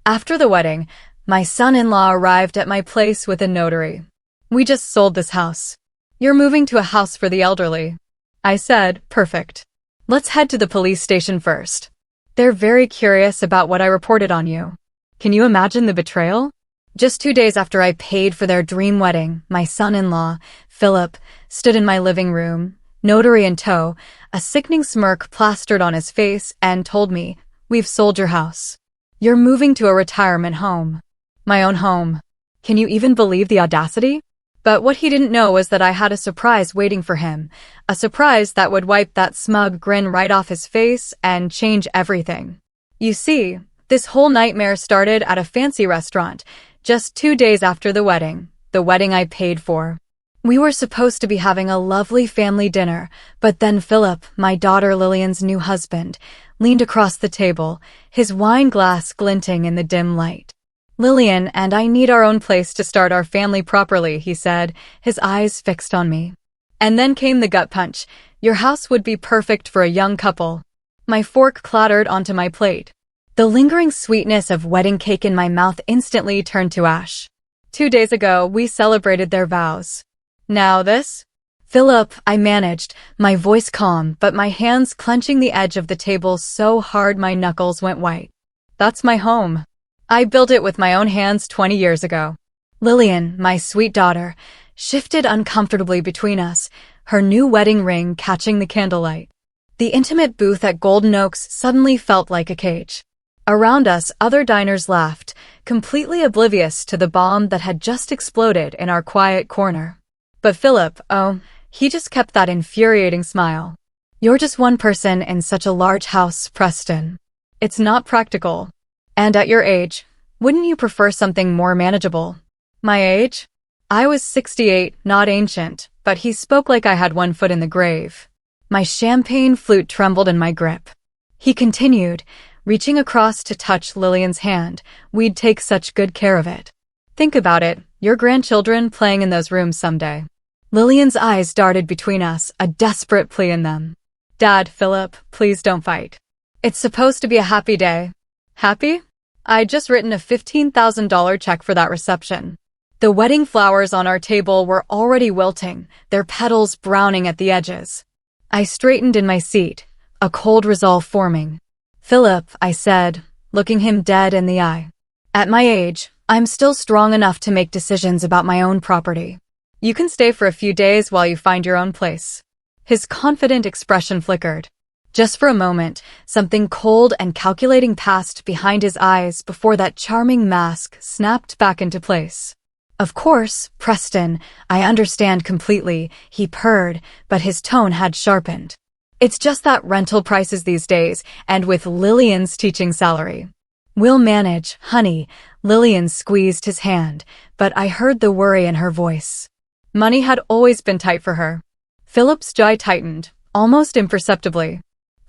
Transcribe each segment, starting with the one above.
After the wedding, my son-in-law arrived at my place with a notary. We just sold this house. You're moving to a house for the elderly. I said, perfect. Let's head to the police station first. They're very curious about what I reported on you. Can you imagine the betrayal? Just 2 days after I paid for their dream wedding, my son-in-law, Philip, stood in my living room, notary in tow, a sickening smirk plastered on his face, and told me, "We've sold your house. You're moving to a retirement home." My own home. Can you even believe the audacity? But what he didn't know was that I had a surprise waiting for him, a surprise that would wipe that smug grin right off his face and change everything. You see, this whole nightmare started at a fancy restaurant, just 2 days after the wedding I paid for. We were supposed to be having a lovely family dinner, but then Philip, my daughter Lillian's new husband, leaned across the table, his wine glass glinting in the dim light. "Lillian and I need our own place to start our family properly," he said, his eyes fixed on me. And then came the gut punch. "Your house would be perfect for a young couple." My fork clattered onto my plate. The lingering sweetness of wedding cake in my mouth instantly turned to ash. 2 days ago, we celebrated their vows. Now this? "Philip," I managed, my voice calm, but my hands clenching the edge of the table so hard my knuckles went white. "That's my home. I built it with my own hands 20 years ago." Lillian, my sweet daughter, shifted uncomfortably between us, her new wedding ring catching the candlelight. The intimate booth at Golden Oaks suddenly felt like a cage. Around us, other diners laughed, completely oblivious to the bomb that had just exploded in our quiet corner. But Philip, oh, he just kept that infuriating smile. "You're just one person in such a large house, Preston. It's not practical. And at your age, wouldn't you prefer something more manageable?" My age? I was 68, not ancient, but he spoke like I had one foot in the grave. My champagne flute trembled in my grip. He continued, reaching across to touch Lillian's hand. "We'd take such good care of it. Think about it, your grandchildren playing in those rooms someday." Lillian's eyes darted between us, a desperate plea in them. "Dad, Philip, please don't fight. It's supposed to be a happy day." Happy? I'd just written a $15,000 check for that reception. The wedding flowers on our table were already wilting, their petals browning at the edges. I straightened in my seat, a cold resolve forming. "Philip," I said, looking him dead in the eye. "At my age, I'm still strong enough to make decisions about my own property. You can stay for a few days while you find your own place." His confident expression flickered. Just for a moment, something cold and calculating passed behind his eyes before that charming mask snapped back into place. "Of course, Preston, I understand completely," he purred, but his tone had sharpened. "It's just that rental prices these days, and with Lillian's teaching salary." "We'll manage, honey." Lillian squeezed his hand, but I heard the worry in her voice. Money had always been tight for her. Philip's jaw tightened, almost imperceptibly.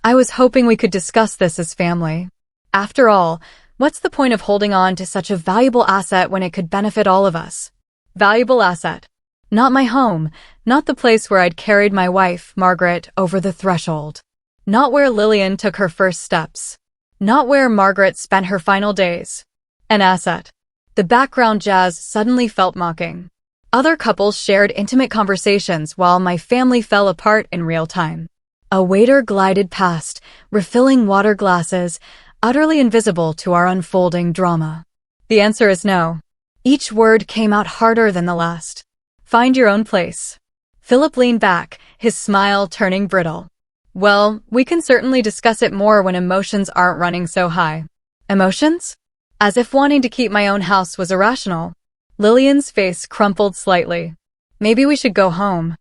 "I was hoping we could discuss this as family. After all, what's the point of holding on to such a valuable asset when it could benefit all of us?" Valuable asset. Not my home, not the place where I'd carried my wife, Margaret, over the threshold. Not where Lillian took her first steps. Not where Margaret spent her final days. An asset. The background jazz suddenly felt mocking. Other couples shared intimate conversations while my family fell apart in real time. A waiter glided past, refilling water glasses, utterly invisible to our unfolding drama. The answer is no. Each word came out harder than the last. "Find your own place." Philip leaned back, his smile turning brittle. "Well, we can certainly discuss it more when emotions aren't running so high." Emotions? As if wanting to keep my own house was irrational. Lillian's face crumpled slightly. "Maybe we should go home."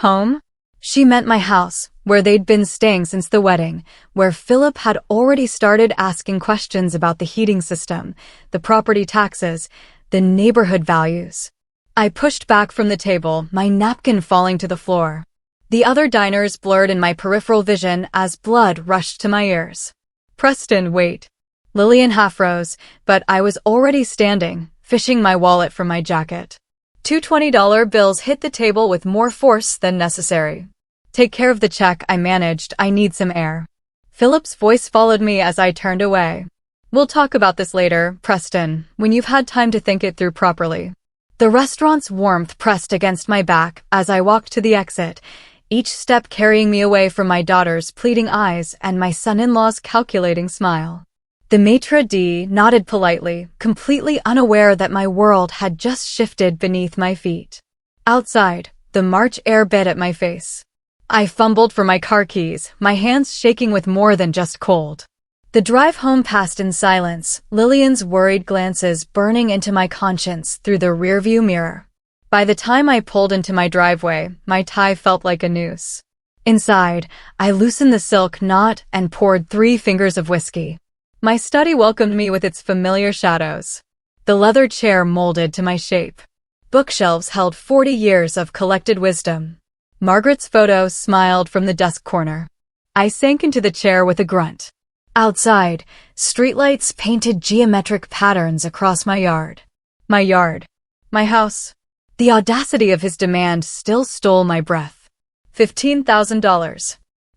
Home? She meant my house, where they'd been staying since the wedding, where Philip had already started asking questions about the heating system, the property taxes, the neighborhood values. I pushed back from the table, my napkin falling to the floor. The other diners blurred in my peripheral vision as blood rushed to my ears. "Preston, wait." Lillian half rose, but I was already standing, fishing my wallet from my jacket. 2 $20 bills hit the table with more force than necessary. "Take care of the check," I managed. "I need some air." Philip's voice followed me as I turned away. We'll talk about this later, Preston, when you've had time to think it through properly. The restaurant's warmth pressed against my back as I walked to the exit, each step carrying me away from my daughter's pleading eyes and my son-in-law's calculating smile. The maitre d' nodded politely, completely unaware that my world had just shifted beneath my feet. Outside, the March air bit at my face. I fumbled for my car keys, my hands shaking with more than just cold. The drive home passed in silence, Lillian's worried glances burning into my conscience through the rearview mirror. By the time I pulled into my driveway, my tie felt like a noose. Inside, I loosened the silk knot and poured 3 fingers of whiskey. My study welcomed me with its familiar shadows. The leather chair molded to my shape. Bookshelves held 40 years of collected wisdom. Margaret's photo smiled from the desk corner. I sank into the chair with a grunt. Outside, streetlights painted geometric patterns across my yard. My yard. My house. The audacity of his demand still stole my breath. $15,000.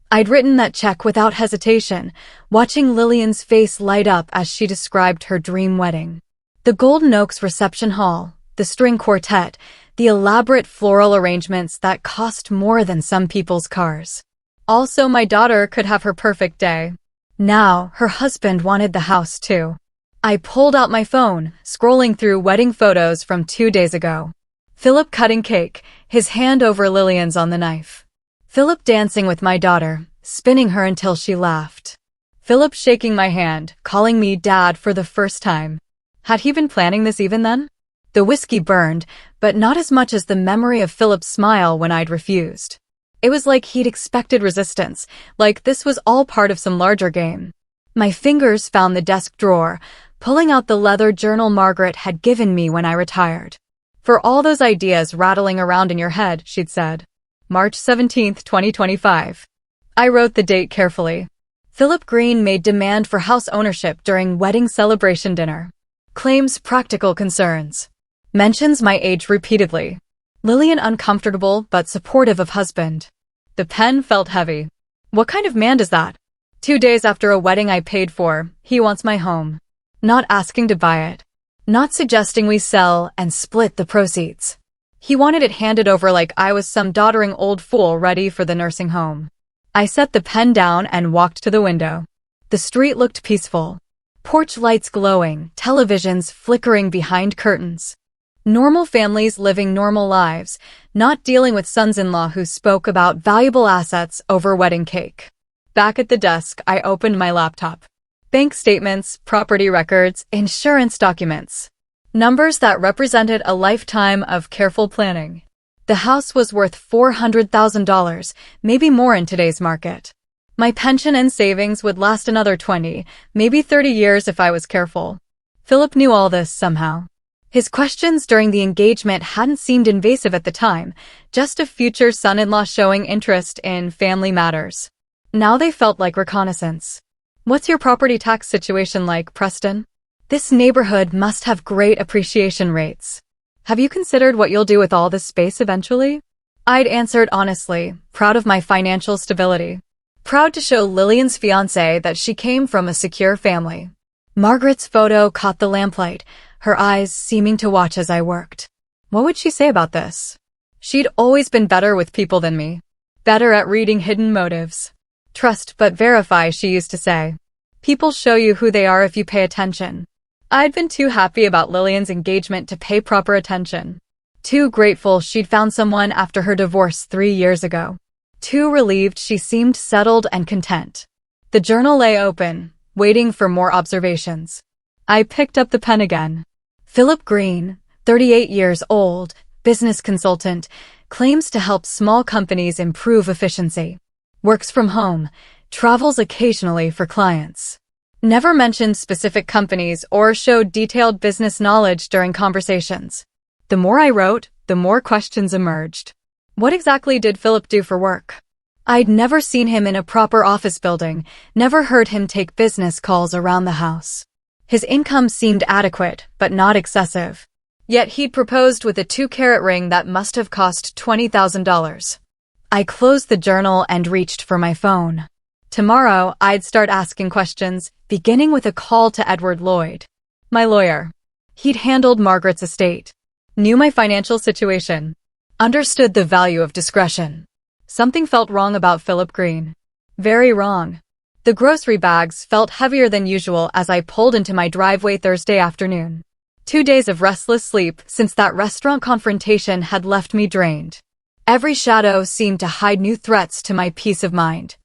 I'd written that check without hesitation, watching Lillian's face light up as she described her dream wedding. The Golden Oaks reception hall, the string quartet, the elaborate floral arrangements that cost more than some people's cars. Also, my daughter could have her perfect day. Now, her husband wanted the house too. I pulled out my phone, scrolling through wedding photos from 2 days ago. Philip cutting cake, his hand over Lillian's on the knife. Philip dancing with my daughter, spinning her until she laughed. Philip shaking my hand, calling me Dad for the first time. Had he been planning this even then? The whiskey burned, but not as much as the memory of Philip's smile when I'd refused. It was like he'd expected resistance, like this was all part of some larger game. My fingers found the desk drawer, pulling out the leather journal Margaret had given me when I retired. For all those ideas rattling around in your head, she'd said. March 17, 2025. I wrote the date carefully. Philip Green made demand for house ownership during wedding celebration dinner. Claims practical concerns. Mentions my age repeatedly. Lillian uncomfortable but supportive of husband. The pen felt heavy. What kind of man does that? 2 days after a wedding I paid for, he wants my home. Not asking to buy it. Not suggesting we sell and split the proceeds. He wanted it handed over like I was some doddering old fool ready for the nursing home. I set the pen down and walked to the window. The street looked peaceful. Porch lights glowing, televisions flickering behind curtains. Normal families living normal lives, not dealing with sons-in-law who spoke about valuable assets over wedding cake. Back at the desk, I opened my laptop. Bank statements, property records, insurance documents. Numbers that represented a lifetime of careful planning. The house was worth $400,000, maybe more in today's market. My pension and savings would last another 20, maybe 30 years if I was careful. Philip knew all this somehow. His questions during the engagement hadn't seemed invasive at the time, just a future son-in-law showing interest in family matters. Now they felt like reconnaissance. What's your property tax situation like, Preston? This neighborhood must have great appreciation rates. Have you considered what you'll do with all this space eventually? I'd answered honestly, proud of my financial stability. Proud to show Lillian's fiancé that she came from a secure family. Margaret's photo caught the lamplight, her eyes seeming to watch as I worked. What would she say about this? She'd always been better with people than me. Better at reading hidden motives. Trust but verify, she used to say. People show you who they are if you pay attention. I'd been too happy about Lillian's engagement to pay proper attention. Too grateful she'd found someone after her divorce 3 years ago. Too relieved she seemed settled and content. The journal lay open, waiting for more observations. I picked up the pen again. Philip Green, 38 years old, business consultant, claims to help small companies improve efficiency. Works from home, travels occasionally for clients. Never mentioned specific companies or showed detailed business knowledge during conversations. The more I wrote, the more questions emerged. What exactly did Philip do for work? I'd never seen him in a proper office building, never heard him take business calls around the house. His income seemed adequate, but not excessive. Yet he'd proposed with a 2-carat ring that must have cost $20,000. I closed the journal and reached for my phone. Tomorrow, I'd start asking questions, beginning with a call to Edward Lloyd, my lawyer. He'd handled Margaret's estate, knew my financial situation, understood the value of discretion. Something felt wrong about Philip Green. Very wrong. The grocery bags felt heavier than usual as I pulled into my driveway Thursday afternoon. 2 days of restless sleep since that restaurant confrontation had left me drained. Every shadow seemed to hide new threats to my peace of mind.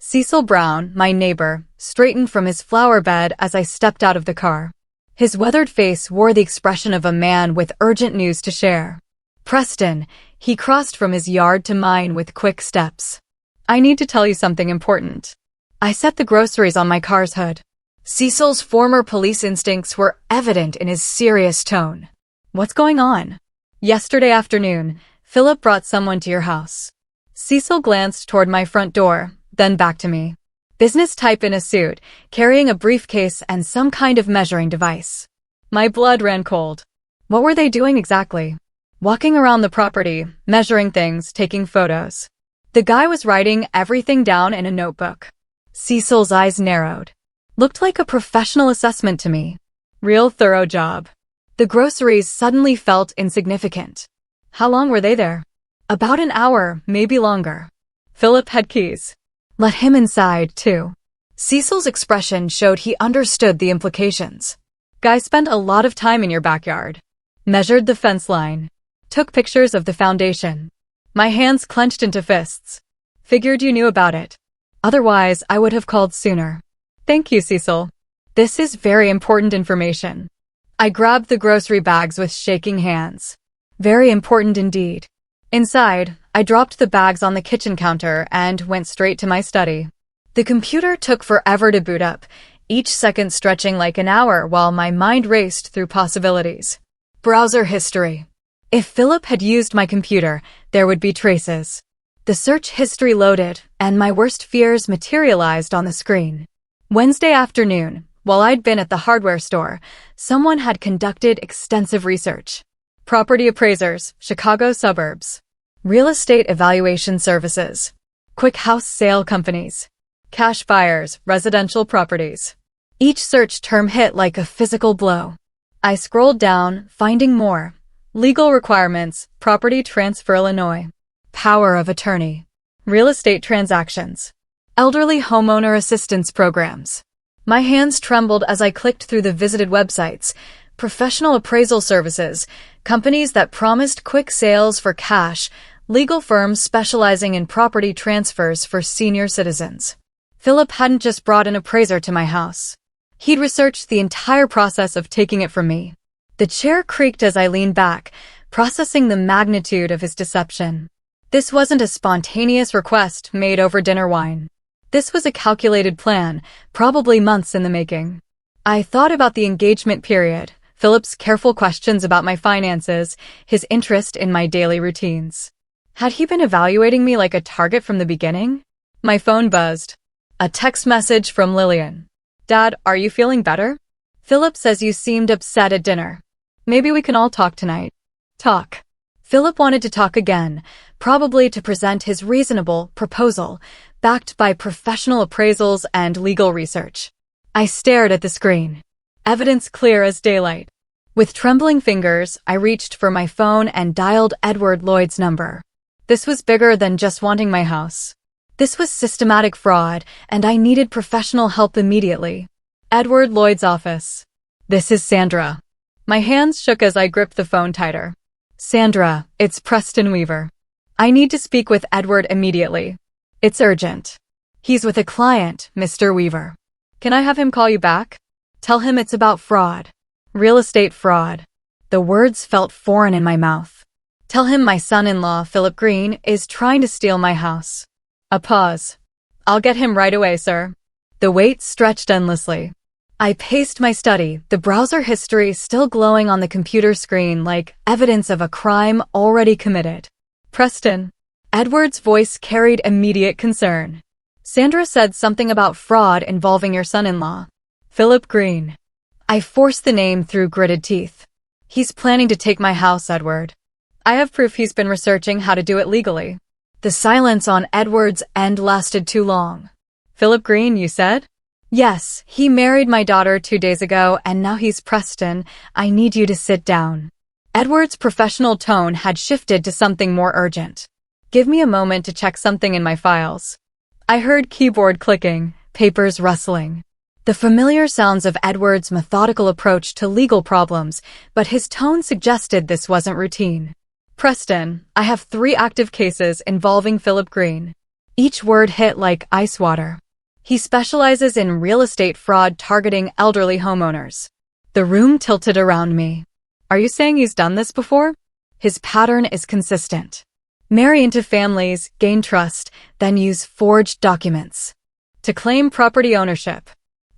Cecil Brown, my neighbor, straightened from his flower bed as I stepped out of the car. His weathered face wore the expression of a man with urgent news to share. Preston, he crossed from his yard to mine with quick steps. I need to tell you something important. I set the groceries on my car's hood. Cecil's former police instincts were evident in his serious tone. What's going on? Yesterday afternoon, Philip brought someone to your house. Cecil glanced toward my front door, then back to me. Business type in a suit, carrying a briefcase and some kind of measuring device. My blood ran cold. What were they doing exactly? Walking around the property, measuring things, taking photos. The guy was writing everything down in a notebook. Cecil's eyes narrowed. Looked like a professional assessment to me. Real thorough job. The groceries suddenly felt insignificant. How long were they there? About an hour, maybe longer. Philip had keys. Let him inside, too. Cecil's expression showed he understood the implications. Guy spent a lot of time in your backyard. Measured the fence line. Took pictures of the foundation. My hands clenched into fists. Figured you knew about it. Otherwise, I would have called sooner. Thank you, Cecil. This is very important information. I grabbed the grocery bags with shaking hands. Very important indeed. Inside, I dropped the bags on the kitchen counter and went straight to my study. The computer took forever to boot up, each second stretching like an hour while my mind raced through possibilities. Browser history. If Philip had used my computer, there would be traces. The search history loaded, and my worst fears materialized on the screen. Wednesday afternoon, while I'd been at the hardware store, someone had conducted extensive research. Property appraisers, Chicago suburbs. Real estate evaluation services. Quick house sale companies. Cash buyers, residential properties. Each search term hit like a physical blow. I scrolled down, finding more. Legal requirements, property transfer Illinois. Power of attorney. Real estate transactions. Elderly homeowner assistance programs. My hands trembled as I clicked through the visited websites. Professional appraisal services, companies that promised quick sales for cash, legal firms specializing in property transfers for senior citizens. Philip hadn't just brought an appraiser to my house. He'd researched the entire process of taking it from me. The chair creaked as I leaned back, processing the magnitude of his deception. This wasn't a spontaneous request made over dinner wine. This was a calculated plan, probably months in the making. I thought about the engagement period, Philip's careful questions about my finances, his interest in my daily routines. Had he been evaluating me like a target from the beginning? My phone buzzed. A text message from Lillian. Dad, are you feeling better? Philip says you seemed upset at dinner. Maybe we can all talk tonight. Talk. Philip wanted to talk again, probably to present his reasonable proposal, backed by professional appraisals and legal research. I stared at the screen. Evidence clear as daylight. With trembling fingers, I reached for my phone and dialed Edward Lloyd's number. This was bigger than just wanting my house. This was systematic fraud, and I needed professional help immediately. Edward Lloyd's office. This is Sandra. My hands shook as I gripped the phone tighter. Sandra, it's Preston Weaver. I need to speak with Edward immediately. It's urgent. He's with a client, Mr. Weaver. Can I have him call you back? Tell him it's about fraud. Real estate fraud. The words felt foreign in my mouth. Tell him my son-in-law, Philip Green, is trying to steal my house. A pause. I'll get him right away, sir. The wait stretched endlessly. I paced my study, the browser history still glowing on the computer screen like evidence of a crime already committed. Preston. Edward's voice carried immediate concern. Sandra said something about fraud involving your son-in-law. Philip Green. I forced the name through gritted teeth. He's planning to take my house, Edward. I have proof he's been researching how to do it legally. The silence on Edward's end lasted too long. Philip Green, you said? Yes, he married my daughter 2 days ago and now he's Preston. I need you to sit down. Edward's professional tone had shifted to something more urgent. Give me a moment to check something in my files. I heard keyboard clicking, papers rustling. The familiar sounds of Edward's methodical approach to legal problems, but his tone suggested this wasn't routine. Preston, I have 3 active cases involving Philip Green. Each word hit like ice water. He specializes in real estate fraud targeting elderly homeowners. The room tilted around me. Are you saying he's done this before? His pattern is consistent. Marry into families, gain trust, then use forged documents to claim property ownership.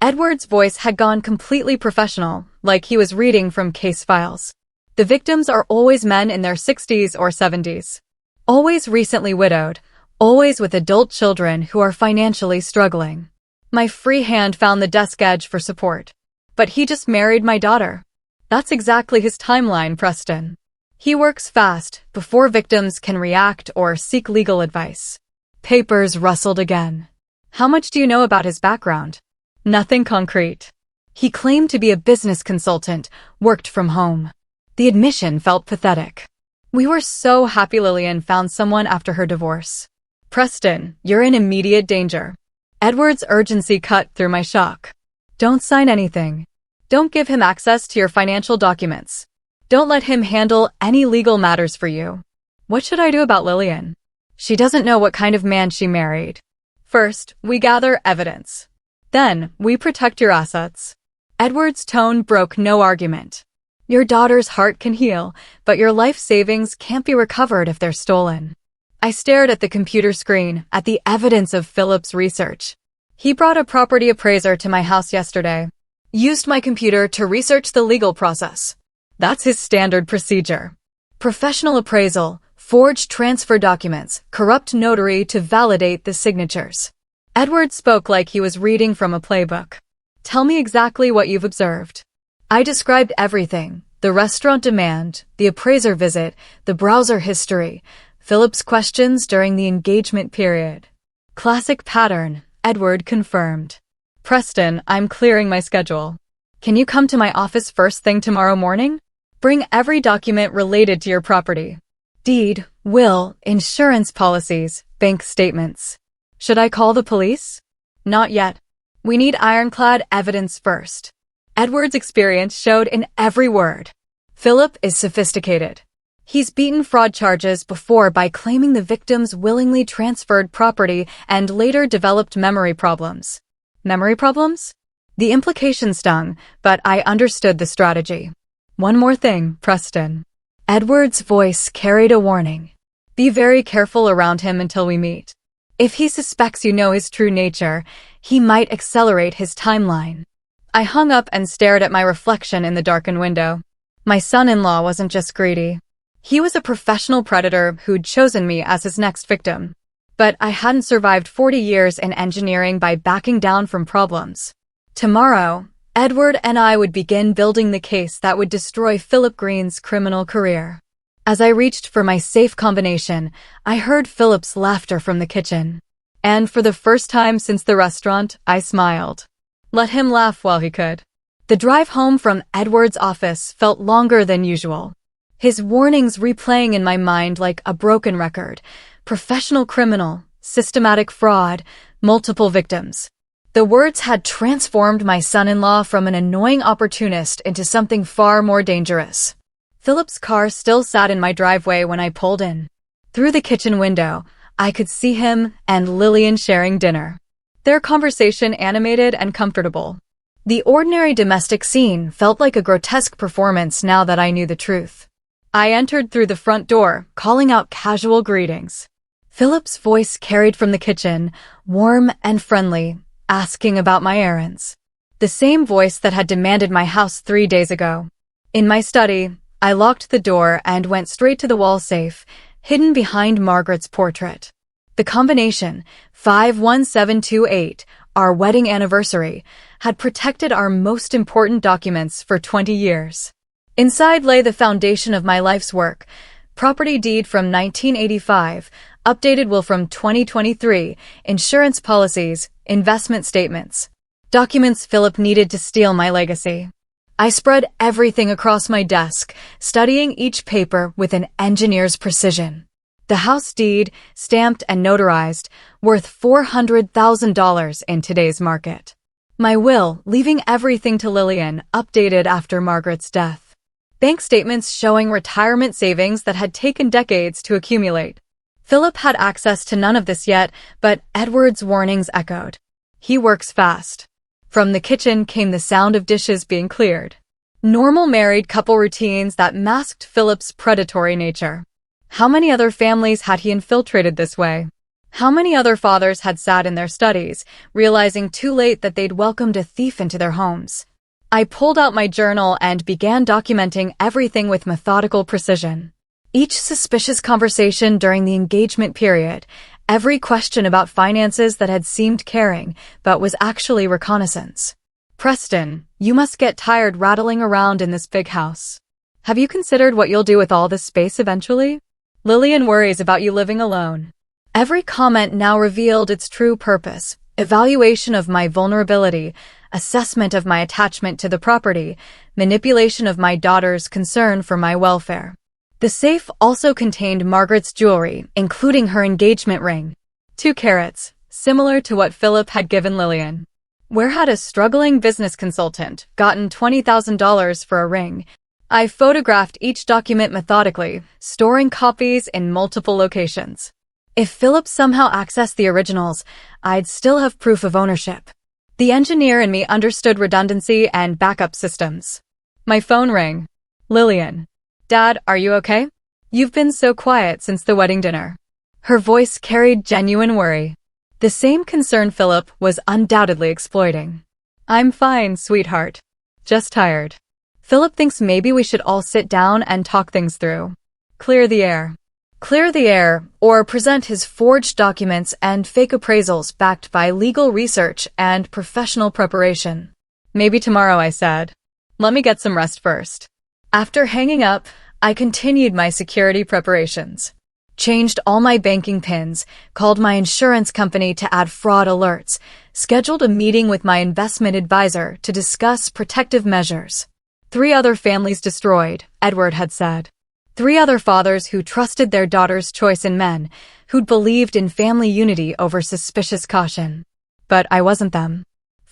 Edward's voice had gone completely professional, like he was reading from case files. The victims are always men in their 60s or 70s. Always recently widowed, always with adult children who are financially struggling. My free hand found the desk edge for support. But he just married my daughter. That's exactly his timeline, Preston. He works fast, before victims can react or seek legal advice. Papers rustled again. How much do you know about his background? Nothing concrete. He claimed to be a business consultant, worked from home. The admission felt pathetic. We were so happy Lillian found someone after her divorce. Preston, you're in immediate danger. Edward's urgency cut through my shock. Don't sign anything. Don't give him access to your financial documents. Don't let him handle any legal matters for you. What should I do about Lillian? She doesn't know what kind of man she married. First, we gather evidence. Then, we protect your assets. Edward's tone broke no argument. Your daughter's heart can heal, but your life savings can't be recovered if they're stolen. I stared at the computer screen, at the evidence of Philip's research. He brought a property appraiser to my house yesterday. Used my computer to research the legal process. That's his standard procedure. Professional appraisal, forged transfer documents, corrupt notary to validate the signatures. Edward spoke like he was reading from a playbook. Tell me exactly what you've observed. I described everything: the restaurant demand, the appraiser visit, the browser history, Philip's questions during the engagement period. Classic pattern, Edward confirmed. Preston, I'm clearing my schedule. Can you come to my office first thing tomorrow morning? Bring every document related to your property. Deed, will, insurance policies, bank statements. Should I call the police? Not yet. We need ironclad evidence first. Edward's experience showed in every word. Philip is sophisticated. He's beaten fraud charges before by claiming the victims willingly transferred property and later developed memory problems. Memory problems? The implication stung, but I understood the strategy. One more thing, Preston. Edward's voice carried a warning. Be very careful around him until we meet. If he suspects you know his true nature, he might accelerate his timeline. I hung up and stared at my reflection in the darkened window. My son-in-law wasn't just greedy. He was a professional predator who'd chosen me as his next victim. But I hadn't survived 40 years in engineering by backing down from problems. Tomorrow, Edward and I would begin building the case that would destroy Philip Green's criminal career. As I reached for my safe combination, I heard Philip's laughter from the kitchen. And for the first time since the restaurant, I smiled. Let him laugh while he could. The drive home from Edward's office felt longer than usual. His warnings replaying in my mind like a broken record. Professional criminal, systematic fraud, multiple victims. The words had transformed my son-in-law from an annoying opportunist into something far more dangerous. Philip's car still sat in my driveway when I pulled in. Through the kitchen window, I could see him and Lillian sharing dinner. Their conversation animated and comfortable. The ordinary domestic scene felt like a grotesque performance now that I knew the truth. I entered through the front door, calling out casual greetings. Philip's voice carried from the kitchen, warm and friendly, asking about my errands. The same voice that had demanded my house 3 days ago. In my study, I locked the door and went straight to the wall safe, hidden behind Margaret's portrait. The combination, 51728, our wedding anniversary, had protected our most important documents for 20 years. Inside lay the foundation of my life's work, property deed from 1985, Updated will from 2023, insurance policies, investment statements. Documents Philip needed to steal my legacy. I spread everything across my desk, studying each paper with an engineer's precision. The house deed, stamped and notarized, worth $400,000 in today's market. My will, leaving everything to Lillian, updated after Margaret's death. Bank statements showing retirement savings that had taken decades to accumulate. Philip had access to none of this yet, but Edward's warnings echoed. He works fast. From the kitchen came the sound of dishes being cleared. Normal married couple routines that masked Philip's predatory nature. How many other families had he infiltrated this way? How many other fathers had sat in their studies, realizing too late that they'd welcomed a thief into their homes? I pulled out my journal and began documenting everything with methodical precision. Each suspicious conversation during the engagement period, every question about finances that had seemed caring, but was actually reconnaissance. Preston, you must get tired rattling around in this big house. Have you considered what you'll do with all this space eventually? Lillian worries about you living alone. Every comment now revealed its true purpose: evaluation of my vulnerability, assessment of my attachment to the property, manipulation of my daughter's concern for my welfare. The safe also contained Margaret's jewelry, including her engagement ring. 2 carats, similar to what Philip had given Lillian. Where had a struggling business consultant gotten $20,000 for a ring? I photographed each document methodically, storing copies in multiple locations. If Philip somehow accessed the originals, I'd still have proof of ownership. The engineer in me understood redundancy and backup systems. My phone rang. Lillian. Dad, are you okay? You've been so quiet since the wedding dinner. Her voice carried genuine worry. The same concern Philip was undoubtedly exploiting. I'm fine, sweetheart. Just tired. Philip thinks maybe we should all sit down and talk things through. Clear the air. Clear the air, or present his forged documents and fake appraisals backed by legal research and professional preparation. Maybe tomorrow, I said. Let me get some rest first. After hanging up, I continued my security preparations. Changed all my banking PINs, called my insurance company to add fraud alerts, scheduled a meeting with my investment advisor to discuss protective measures. 3 other families destroyed, Edward had said. 3 other fathers who trusted their daughter's choice in men, who'd believed in family unity over suspicious caution. But I wasn't them.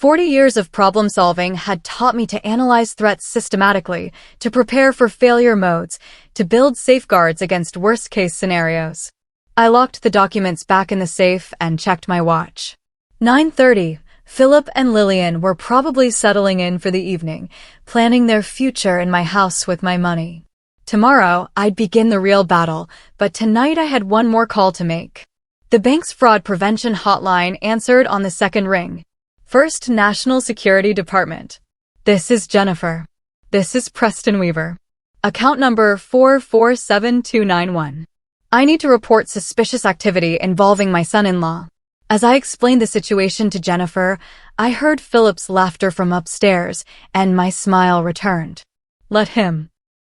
40 years of problem-solving had taught me to analyze threats systematically, to prepare for failure modes, to build safeguards against worst-case scenarios. I locked the documents back in the safe and checked my watch. 9:30. Philip and Lillian were probably settling in for the evening, planning their future in my house with my money. Tomorrow, I'd begin the real battle, but tonight I had one more call to make. The bank's fraud prevention hotline answered on the second ring. First National Security Department. This is Jennifer. This is Preston Weaver. Account number 447291. I need to report suspicious activity involving my son-in-law. As I explained the situation to Jennifer, I heard Philip's laughter from upstairs, and my smile returned. Let him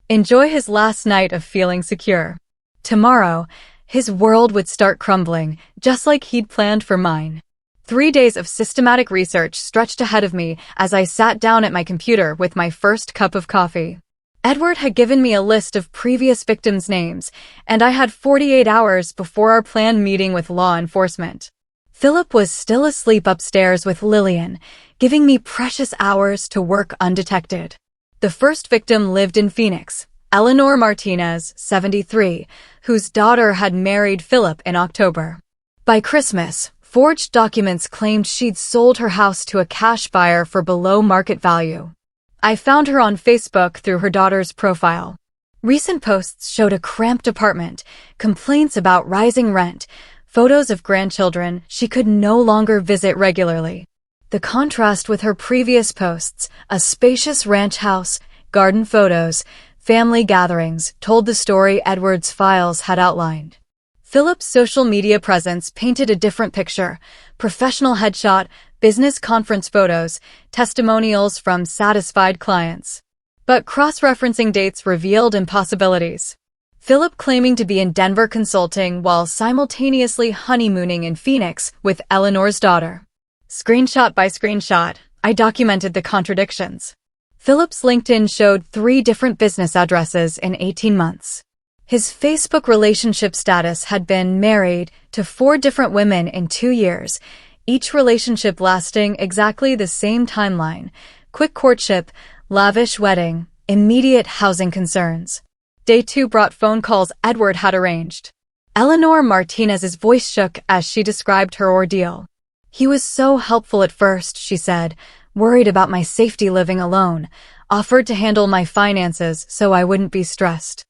enjoy his last night of feeling secure. Tomorrow, his world would start crumbling, just like he'd planned for mine. 3 days of systematic research stretched ahead of me as I sat down at my computer with my first cup of coffee. Edward had given me a list of previous victims' names, and I had 48 hours before our planned meeting with law enforcement. Philip was still asleep upstairs with Lillian, giving me precious hours to work undetected. The first victim lived in Phoenix, Eleanor Martinez, 73, whose daughter had married Philip in October. By Christmas, forged documents claimed she'd sold her house to a cash buyer for below market value. I found her on Facebook through her daughter's profile. Recent posts showed a cramped apartment, complaints about rising rent, photos of grandchildren she could no longer visit regularly. The contrast with her previous posts, a spacious ranch house, garden photos, family gatherings, told the story Edward's files had outlined. Philip's social media presence painted a different picture: professional headshot, business conference photos, testimonials from satisfied clients. But cross-referencing dates revealed impossibilities. Philip claiming to be in Denver consulting while simultaneously honeymooning in Phoenix with Eleanor's daughter. Screenshot by screenshot, I documented the contradictions. Philip's LinkedIn showed 3 different business addresses in 18 months. His Facebook relationship status had been married to 4 different women in 2 years, each relationship lasting exactly the same timeline: quick courtship, lavish wedding, immediate housing concerns. Day 2 brought phone calls Edward had arranged. Eleanor Martinez's voice shook as she described her ordeal. He was so helpful at first, she said, worried about my safety living alone, offered to handle my finances so I wouldn't be stressed.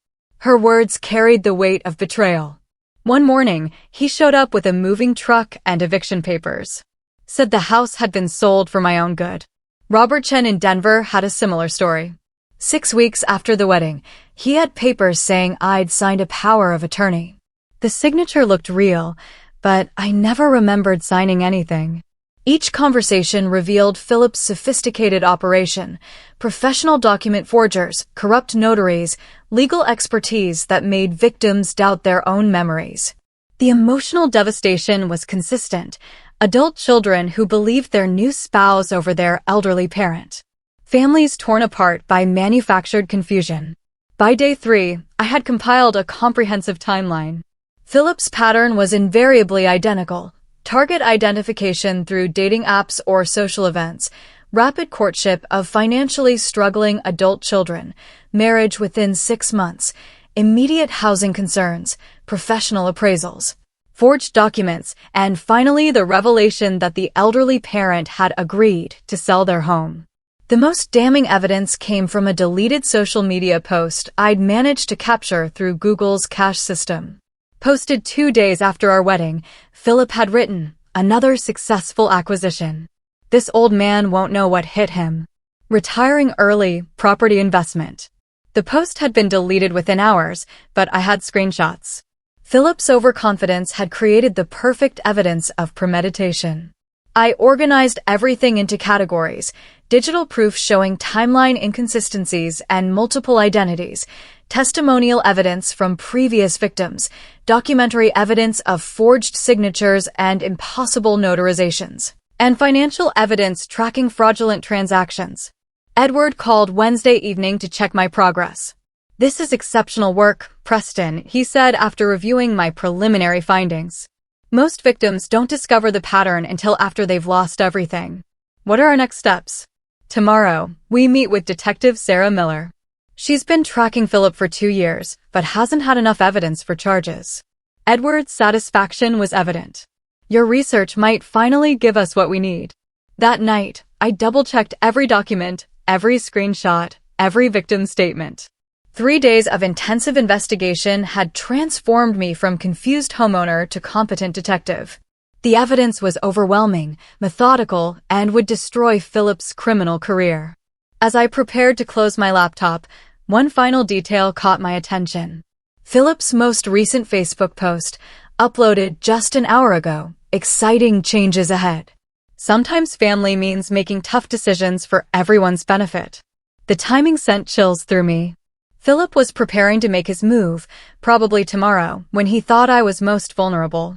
Her words carried the weight of betrayal. One morning, he showed up with a moving truck and eviction papers. Said the house had been sold for my own good. Robert Chen in Denver had a similar story. 6 weeks after the wedding, he had papers saying I'd signed a power of attorney. The signature looked real, but I never remembered signing anything. Each conversation revealed Philip's sophisticated operation: professional document forgers, corrupt notaries, legal expertise that made victims doubt their own memories. The emotional devastation was consistent: adult children who believed their new spouse over their elderly parent. Families torn apart by manufactured confusion. By day 3, I had compiled a comprehensive timeline. Philip's pattern was invariably identical: target identification through dating apps or social events, rapid courtship of financially struggling adult children, marriage within 6 months, immediate housing concerns, professional appraisals, forged documents, and finally the revelation that the elderly parent had agreed to sell their home. The most damning evidence came from a deleted social media post I'd managed to capture through Google's cache system. Posted 2 days after our wedding, Philip had written, "Another successful acquisition. This old man won't know what hit him. Retiring early, property investment." The post had been deleted within hours, but I had screenshots. Philip's overconfidence had created the perfect evidence of premeditation. I organized everything into categories: digital proof showing timeline inconsistencies and multiple identities, testimonial evidence from previous victims, documentary evidence of forged signatures and impossible notarizations, and financial evidence tracking fraudulent transactions. Edward called Wednesday evening to check my progress. "This is exceptional work, Preston," he said after reviewing my preliminary findings. "Most victims don't discover the pattern until after they've lost everything." "What are our next steps?" "Tomorrow, we meet with Detective Sarah Miller. She's been tracking Philip for 2 years, but hasn't had enough evidence for charges." Edward's satisfaction was evident. "Your research might finally give us what we need." That night, I double-checked every document, every screenshot, every victim statement. 3 days of intensive investigation had transformed me from confused homeowner to competent detective. The evidence was overwhelming, methodical, and would destroy Philip's criminal career. As I prepared to close my laptop, one final detail caught my attention. Philip's most recent Facebook post, uploaded just an hour ago: "Exciting changes ahead." Sometimes family means making tough decisions for everyone's benefit. The timing sent chills through me. Philip was preparing to make his move, probably tomorrow, when he thought I was most vulnerable.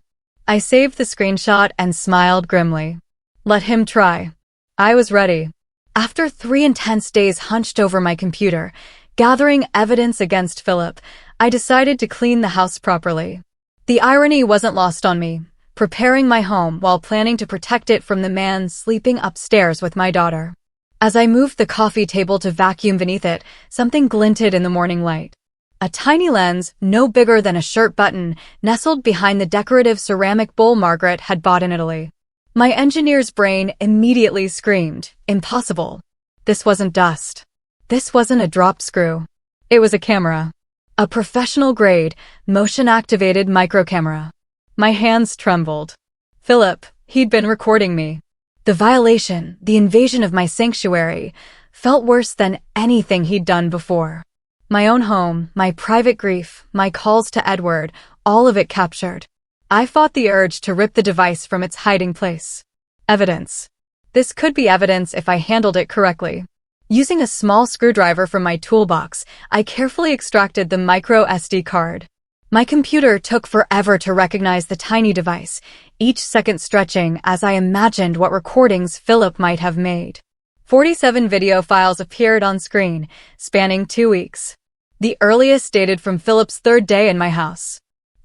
I saved the screenshot and smiled grimly. Let him try. I was ready. After 3 intense days hunched over my computer, gathering evidence against Philip, I decided to clean the house properly. The irony wasn't lost on me: preparing my home while planning to protect it from the man sleeping upstairs with my daughter. As I moved the coffee table to vacuum beneath it, something glinted in the morning light. A tiny lens, no bigger than a shirt button, nestled behind the decorative ceramic bowl Margaret had bought in Italy. My engineer's brain immediately screamed, "Impossible." This wasn't dust. This wasn't a drop screw. It was a camera. A professional-grade, motion-activated microcamera. My hands trembled. Philip, he'd been recording me. The violation, the invasion of my sanctuary, felt worse than anything he'd done before. My own home, my private grief, my calls to Edward, all of it captured. I fought the urge to rip the device from its hiding place. Evidence. This could be evidence if I handled it correctly. Using a small screwdriver from my toolbox, I carefully extracted the micro SD card. My computer took forever to recognize the tiny device, each second stretching as I imagined what recordings Philip might have made. 47 video files appeared on screen, spanning 2 weeks. The earliest dated from Philip's third day in my house.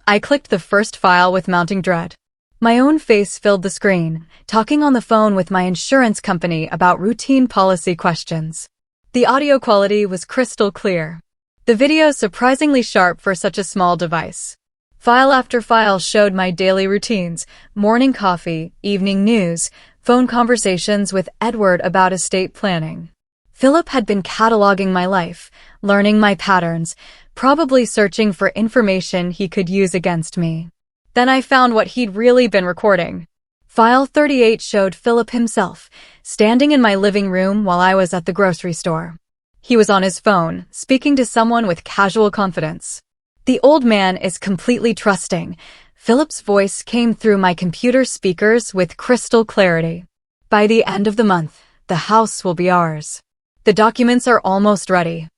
I clicked the first file with mounting dread. My own face filled the screen, talking on the phone with my insurance company about routine policy questions. The audio quality was crystal clear. The video surprisingly sharp for such a small device. File after file showed my daily routines, morning coffee, evening news, phone conversations with Edward about estate planning. Philip had been cataloging my life, learning my patterns, probably searching for information he could use against me. Then I found what he'd really been recording. File 38 showed Philip himself, standing in my living room while I was at the grocery store. He was on his phone, speaking to someone with casual confidence. The old man is completely trusting. Philip's voice came through my computer speakers with crystal clarity. By the end of the month, the house will be ours. The documents are almost ready.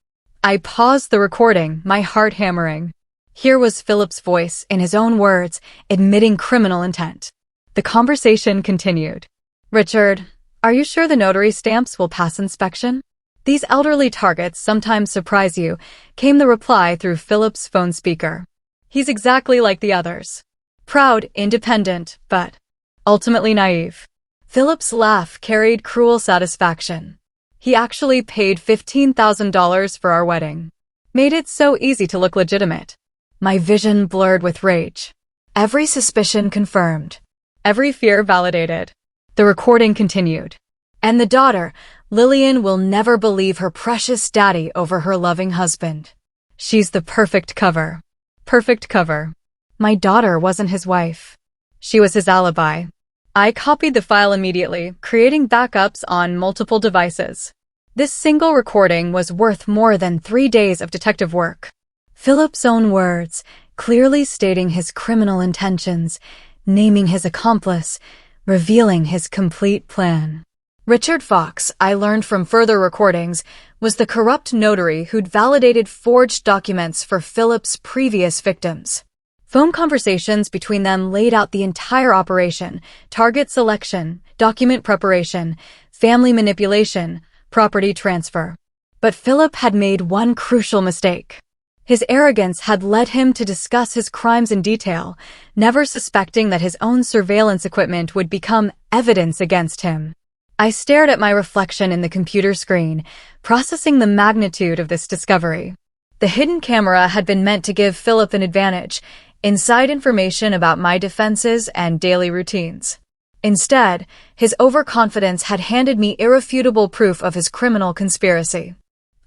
I paused the recording, my heart hammering. Here was Philip's voice, in his own words, admitting criminal intent. The conversation continued. "Richard, are you sure the notary stamps will pass inspection? These elderly targets sometimes surprise you," came the reply through Philip's phone speaker. "He's exactly like the others. Proud, independent, but ultimately naive." Philip's laugh carried cruel satisfaction. He actually paid $15,000 for our wedding. Made it so easy to look legitimate. My vision blurred with rage. Every suspicion confirmed. Every fear validated. The recording continued. "And the daughter, Lillian, will never believe her precious daddy over her loving husband. She's the perfect cover." Perfect cover. My daughter wasn't his wife. She was his alibi. I copied the file immediately, creating backups on multiple devices. This single recording was worth more than 3 days of detective work. Philip's own words, clearly stating his criminal intentions, naming his accomplice, revealing his complete plan. Richard Fox, I learned from further recordings, was the corrupt notary who'd validated forged documents for Philip's previous victims. Phone conversations between them laid out the entire operation: target selection, document preparation, family manipulation, property transfer. But Philip had made one crucial mistake. His arrogance had led him to discuss his crimes in detail, never suspecting that his own surveillance equipment would become evidence against him. I stared at my reflection in the computer screen, processing the magnitude of this discovery. The hidden camera had been meant to give Philip an advantage, inside information about my defenses and daily routines. Instead, his overconfidence had handed me irrefutable proof of his criminal conspiracy.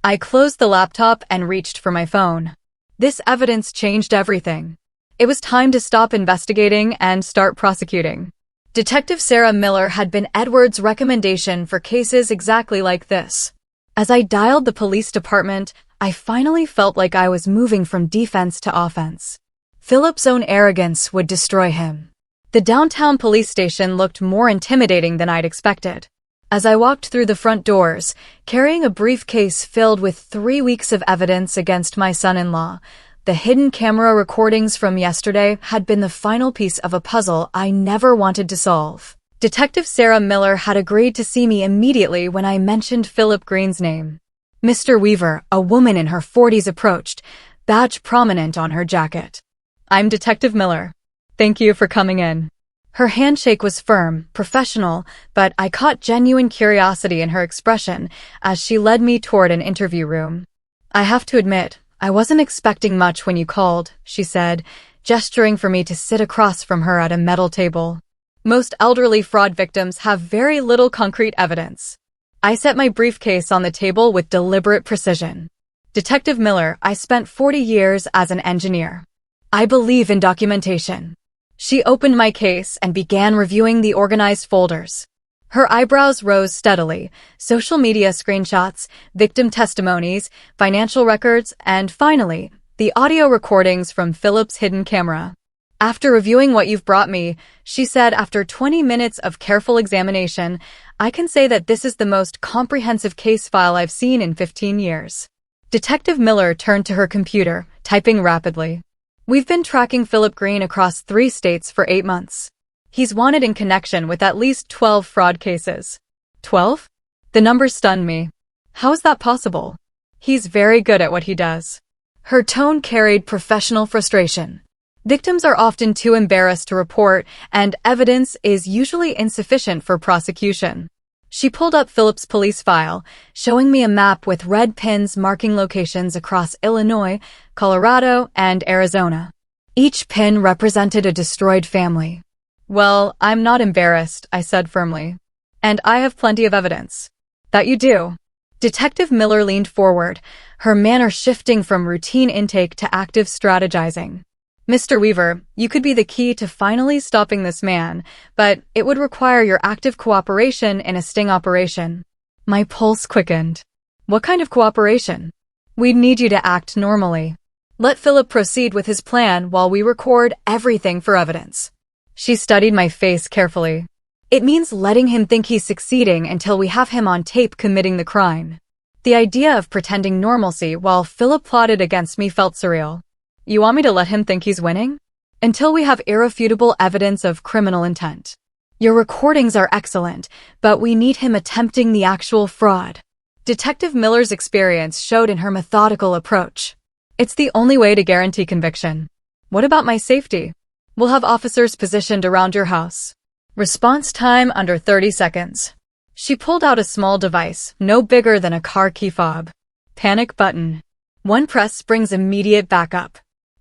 I closed the laptop and reached for my phone. This evidence changed everything. It was time to stop investigating and start prosecuting. Detective Sarah Miller had been Edward's recommendation for cases exactly like this. As I dialed the police department, I finally felt like I was moving from defense to offense. Philip's own arrogance would destroy him. The downtown police station looked more intimidating than I'd expected. As I walked through the front doors, carrying a briefcase filled with 3 weeks of evidence against my son-in-law, the hidden camera recordings from yesterday had been the final piece of a puzzle I never wanted to solve. Detective Sarah Miller had agreed to see me immediately when I mentioned Philip Green's name. Mr. Weaver, a woman in her 40s, approached, badge prominent on her jacket. "I'm Detective Miller. Thank you for coming in." Her handshake was firm, professional, but I caught genuine curiosity in her expression as she led me toward an interview room. "I have to admit, I wasn't expecting much when you called," she said, gesturing for me to sit across from her at a metal table. "Most elderly fraud victims have very little concrete evidence." I set my briefcase on the table with deliberate precision. "Detective Miller, I spent 40 years as an engineer. I believe in documentation." She opened my case and began reviewing the organized folders. Her eyebrows rose steadily: social media screenshots, victim testimonies, financial records, and finally, the audio recordings from Philip's hidden camera. "After reviewing what you've brought me," she said after 20 minutes of careful examination, I can say that this is the most comprehensive case file I've seen in 15 years. Detective Miller turned to her computer, typing rapidly. We've been tracking Philip Green across 3 states for 8 months. He's wanted in connection with at least 12 fraud cases. 12? The number stunned me. How is that possible? He's very good at what he does. Her tone carried professional frustration. Victims are often too embarrassed to report, and evidence is usually insufficient for prosecution. She pulled up Philip's police file, showing me a map with red pins marking locations across Illinois, Colorado, and Arizona. Each pin represented a destroyed family. Well, I'm not embarrassed, I said firmly. And I have plenty of evidence. That you do. Detective Miller leaned forward, her manner shifting from routine intake to active strategizing. Mr. Weaver, you could be the key to finally stopping this man, but it would require your active cooperation in a sting operation. My pulse quickened. What kind of cooperation? We'd need you to act normally. Let Philip proceed with his plan while we record everything for evidence. She studied my face carefully. It means letting him think he's succeeding until we have him on tape committing the crime. The idea of pretending normalcy while Philip plotted against me felt surreal. You want me to let him think he's winning? Until we have irrefutable evidence of criminal intent. Your recordings are excellent, but we need him attempting the actual fraud. Detective Miller's experience showed in her methodical approach. It's the only way to guarantee conviction. What about my safety? We'll have officers positioned around your house. Response time under 30 seconds. She pulled out a small device, no bigger than a car key fob. Panic button. One press brings immediate backup.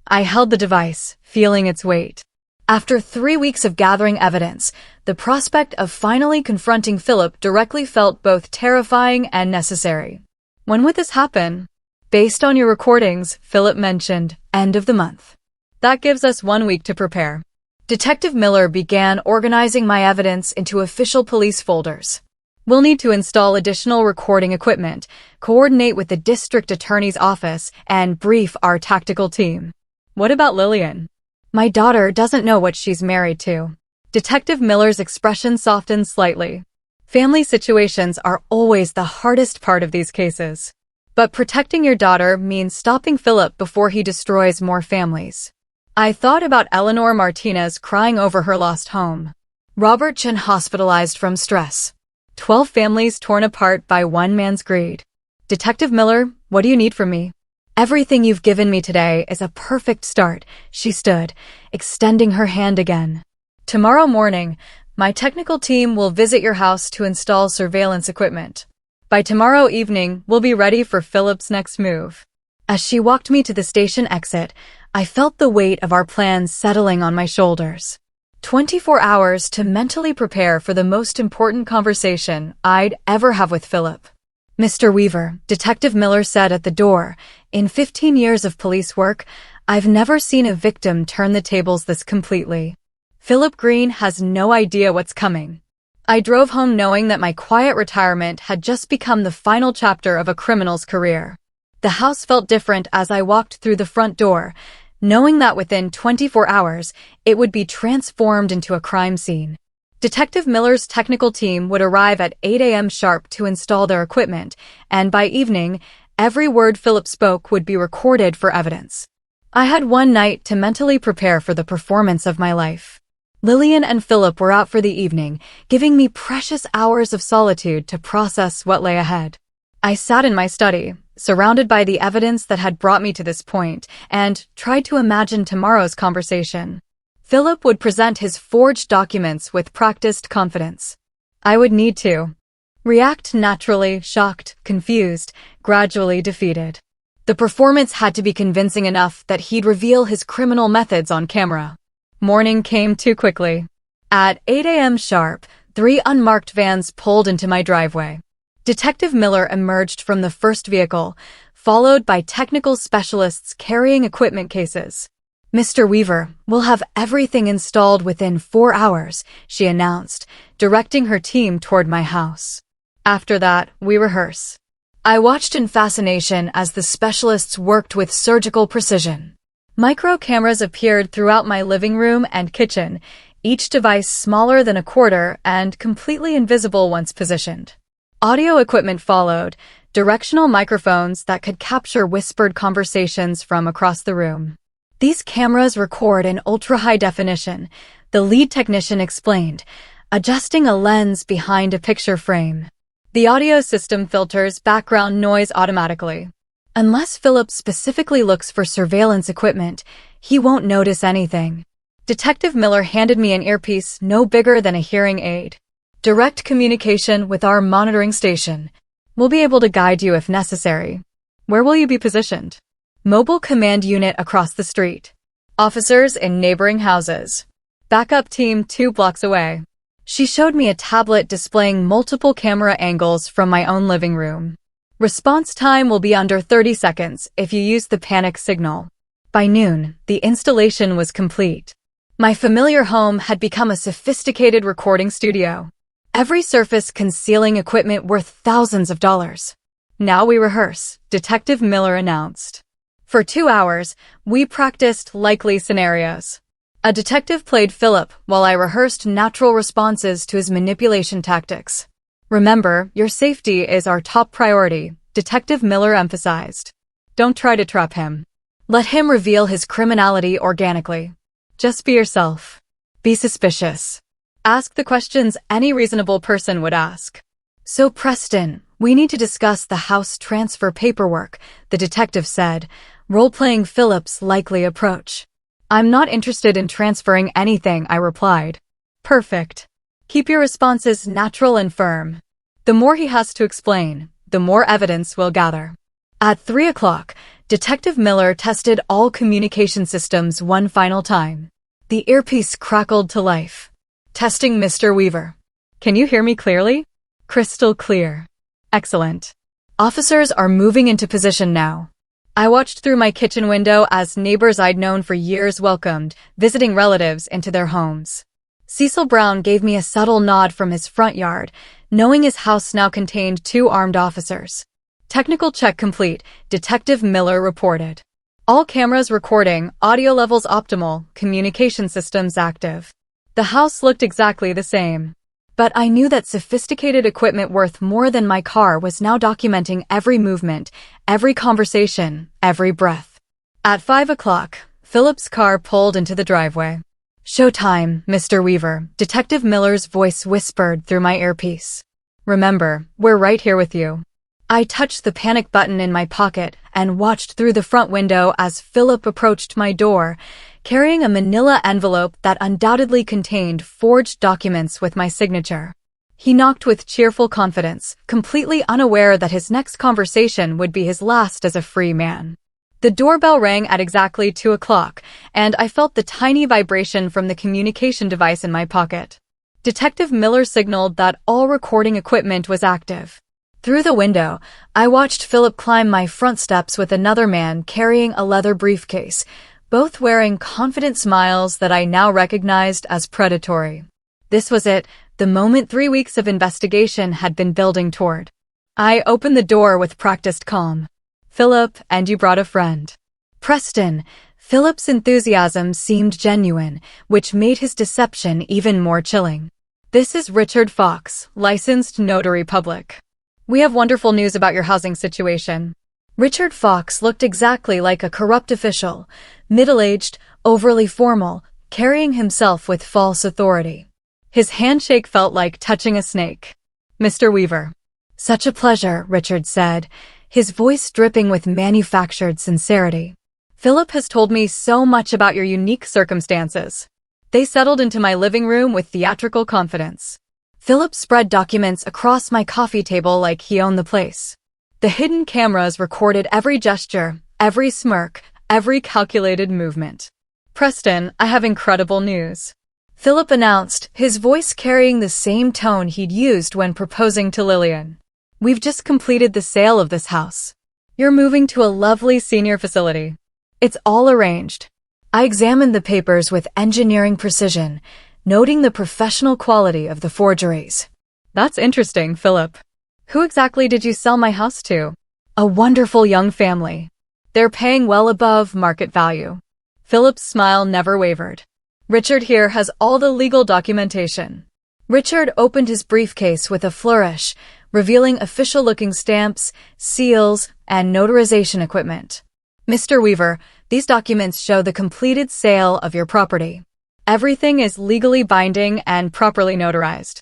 I held the device, feeling its weight. After 3 weeks of gathering evidence, the prospect of finally confronting Philip directly felt both terrifying and necessary. When would this happen? Based on your recordings, Philip mentioned, end of the month. That gives us 1 week to prepare. Detective Miller began organizing my evidence into official police folders. We'll need to install additional recording equipment, coordinate with the district attorney's office, and brief our tactical team. What about Lillian? My daughter doesn't know what she's married to. Detective Miller's expression softened slightly. Family situations are always the hardest part of these cases. But protecting your daughter means stopping Philip before he destroys more families. I thought about Eleanor Martinez crying over her lost home. Robert Chin hospitalized from stress. 12 families torn apart by one man's greed. Detective Miller, what do you need from me? Everything you've given me today is a perfect start, she stood, extending her hand again. Tomorrow morning, my technical team will visit your house to install surveillance equipment. By tomorrow evening, we'll be ready for Philip's next move. As she walked me to the station exit, I felt the weight of our plans settling on my shoulders. 24 hours to mentally prepare for the most important conversation I'd ever have with Philip. Mr. Weaver, Detective Miller said at the door, in 15 years of police work, I've never seen a victim turn the tables this completely. Philip Green has no idea what's coming. I drove home knowing that my quiet retirement had just become the final chapter of a criminal's career. The house felt different as I walked through the front door, knowing that within 24 hours, it would be transformed into a crime scene. Detective Miller's technical team would arrive at 8 a.m. sharp to install their equipment, and by evening, every word Philip spoke would be recorded for evidence. I had one night to mentally prepare for the performance of my life. Lillian and Philip were out for the evening, giving me precious hours of solitude to process what lay ahead. I sat in my study, surrounded by the evidence that had brought me to this point, and tried to imagine tomorrow's conversation. Philip would present his forged documents with practiced confidence. I would need to react naturally, shocked, confused, gradually defeated. The performance had to be convincing enough that he'd reveal his criminal methods on camera. Morning came too quickly. At 8 a.m. sharp, 3 unmarked vans pulled into my driveway. Detective Miller emerged from the first vehicle, followed by technical specialists carrying equipment cases. Mr. Weaver, we'll have everything installed within 4 hours, she announced, directing her team toward my house. After that, we rehearse. I watched in fascination as the specialists worked with surgical precision. Micro cameras appeared throughout my living room and kitchen, each device smaller than a quarter and completely invisible once positioned. Audio equipment followed, directional microphones that could capture whispered conversations from across the room. These cameras record in ultra-high definition, the lead technician explained, adjusting a lens behind a picture frame. The audio system filters background noise automatically. Unless Philip specifically looks for surveillance equipment, he won't notice anything. Detective Miller handed me an earpiece no bigger than a hearing aid. Direct communication with our monitoring station. We'll be able to guide you if necessary. Where will you be positioned? Mobile command unit across the street. Officers in neighboring houses. Backup team 2 blocks away. She showed me a tablet displaying multiple camera angles from my own living room. Response time will be under 30 seconds if you use the panic signal. By noon, the installation was complete. My familiar home had become a sophisticated recording studio. Every surface concealing equipment worth thousands of dollars. Now we rehearse, Detective Miller announced. For 2 hours, we practiced likely scenarios. A detective played Philip while I rehearsed natural responses to his manipulation tactics. Remember, your safety is our top priority, Detective Miller emphasized. Don't try to trap him. Let him reveal his criminality organically. Just be yourself. Be suspicious. Ask the questions any reasonable person would ask. So Preston, we need to discuss the house transfer paperwork, the detective said, role-playing Philip's likely approach. I'm not interested in transferring anything, I replied. Perfect. Keep your responses natural and firm. The more he has to explain, the more evidence we'll gather. At 3 o'clock, Detective Miller tested all communication systems one final time. The earpiece crackled to life. Testing Mr. Weaver. Can you hear me clearly? Crystal clear. Excellent. Officers are moving into position now. I watched through my kitchen window as neighbors I'd known for years welcomed, visiting relatives into their homes. Cecil Brown gave me a subtle nod from his front yard, knowing his house now contained 2 armed officers. Technical check complete, Detective Miller reported. All cameras recording, audio levels optimal, communication systems active. The house looked exactly the same. But I knew that sophisticated equipment worth more than my car was now documenting every movement, every conversation, every breath. At 5 o'clock, Philip's car pulled into the driveway. Showtime, Mr. Weaver, Detective Miller's voice whispered through my earpiece. Remember, we're right here with you. I touched the panic button in my pocket and watched through the front window as Philip approached my door, carrying a manila envelope that undoubtedly contained forged documents with my signature. He knocked with cheerful confidence, completely unaware that his next conversation would be his last as a free man. The doorbell rang at exactly 2 o'clock, and I felt the tiny vibration from the communication device in my pocket. Detective Miller signaled that all recording equipment was active. Through the window, I watched Philip climb my front steps with another man carrying a leather briefcase, both wearing confident smiles that I now recognized as predatory. This was it, the moment 3 weeks of investigation had been building toward. I opened the door with practiced calm. Philip, and you brought a friend. Preston. Philip's enthusiasm seemed genuine, which made his deception even more chilling. This is Richard Fox, licensed notary public. We have wonderful news about your housing situation. Richard Fox looked exactly like a corrupt official, middle-aged, overly formal, carrying himself with false authority. His handshake felt like touching a snake. Mr. Weaver. Such a pleasure, Richard said, his voice dripping with manufactured sincerity. Philip has told me so much about your unique circumstances. They settled into my living room with theatrical confidence. Philip spread documents across my coffee table like he owned the place. The hidden cameras recorded every gesture, every smirk, every calculated movement. Preston, I have incredible news. Philip announced, his voice carrying the same tone he'd used when proposing to Lillian. We've just completed the sale of this house. You're moving to a lovely senior facility. It's all arranged. I examined the papers with engineering precision, noting the professional quality of the forgeries. That's interesting, Philip. Who exactly did you sell my house to? A wonderful young family. They're paying well above market value. Philip's smile never wavered. Richard here has all the legal documentation. Richard opened his briefcase with a flourish, revealing official-looking stamps, seals, and notarization equipment. Mr. Weaver, these documents show the completed sale of your property. Everything is legally binding and properly notarized.